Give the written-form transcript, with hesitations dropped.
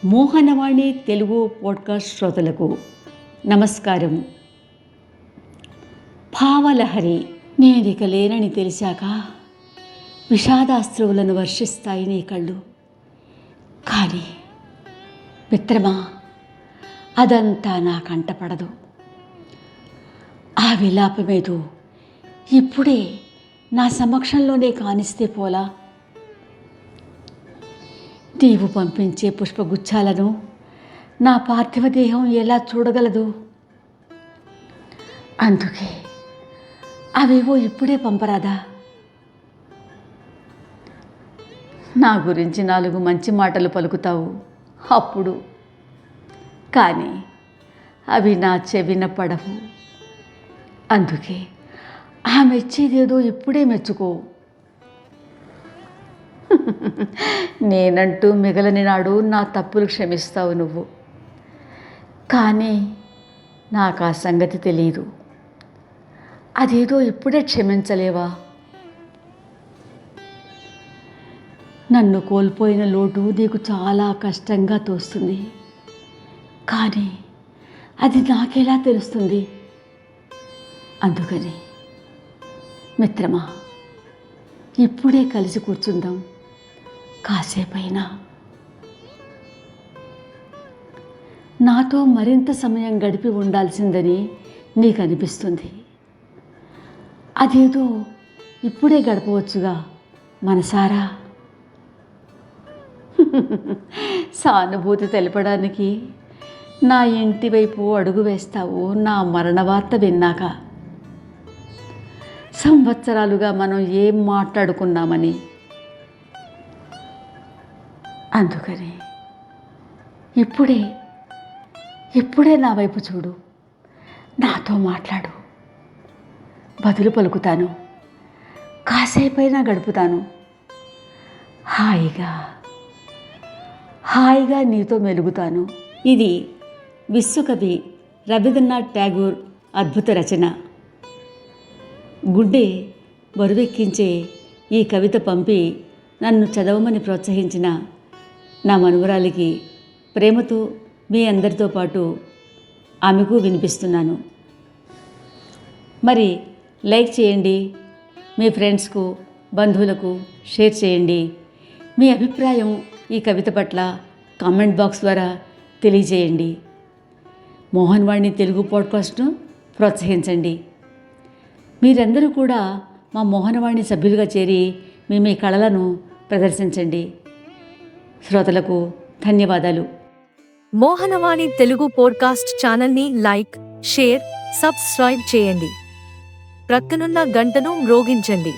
Mohanavani Telugu podcast శ్రోతలకు నమస్కారం. భావలహరి. నేనిక లేనని తెలిసాక విషాదాస్త్రువులను వర్షిస్తాయి నీ కళ్ళు. కానీ మిత్రమా, అదంతా నా కంటపడదు. ఆ విలాపమేదో ఇప్పుడే నా సమక్షంలోనే కానిస్తే పోలా. నీవు పంపించే పుష్పగుచ్చాలను నా పార్థివ దేహం ఎలా చూడగలదు? అందుకే అవేవో ఇప్పుడే పంపరాదా? నా గురించి 4 మంచి మాటలు పలుకుతావు అప్పుడు, కానీ అవి నా చెవిన పడవు. అందుకే ఆ మెచ్చేదేదో ఇప్పుడే మెచ్చుకో. నేనంటూ మిగలని నాడు నా తప్పులు క్షమిస్తావు నువ్వు, కానీ నాకు ఆ సంగతి తెలియదు. అదేదో ఇప్పుడే క్షమించలేవా? నన్ను కోల్పోయిన లోటు నీకు చాలా కష్టంగా తోస్తుంది, కానీ అది నాకెలా తెలుస్తుంది? అందుకని మిత్రమా, ఇప్పుడే కలిసి కూర్చుందాం కాసేపైనా. నాతో మరింత సమయం గడిపి ఉండాల్సిందని నీకు అనిపిస్తుంది. అదేదో ఇప్పుడే గడపవచ్చుగా మనసారా. సానుభూతి తెలపడానికి నా ఇంటి వైపు అడుగు వేస్తావు నా మరణ వార్త విన్నాక. సంవత్సరాలుగా మనం ఏం మాట్లాడుకున్నామని. అందుకని ఇప్పుడే నా వైపు చూడు, నాతో మాట్లాడు. బదులు పలుకుతాను, కాసేపైనా గడుపుతాను. హాయిగా నీతో మెలుగుతాను. ఇది విశ్వకవి రవీంద్రనాథ్ ఠాగూర్ అద్భుత రచన. గుడ్డే బరువెక్కించే ఈ కవిత పంపి నన్ను చదవమని ప్రోత్సహించిన నా మనుమరాలికి ప్రేమతో మీ అందరితో పాటు ఆమెకు వినిపిస్తున్నాను. మరి లైక్ చేయండి, మీ ఫ్రెండ్స్కు బంధువులకు షేర్ చేయండి. మీ అభిప్రాయం ఈ కవిత పట్ల కామెంట్ బాక్స్ ద్వారా తెలియజేయండి. మోహన్వాణి తెలుగు పాడ్కాస్ట్ను ప్రోత్సహించండి. మీరందరూ కూడా మా మోహనవాణి సభ్యులుగా చేరి మీ కళలను ప్రదర్శించండి. శ్రోతలకు ధన్యవాదాలు. మోహనవాణి తెలుగు పోడ్కాస్ట్ ఛానల్ని లైక్, షేర్, సబ్స్క్రైబ్ చేయండి. ప్రక్కనున్న గంటను మ్రోగించండి.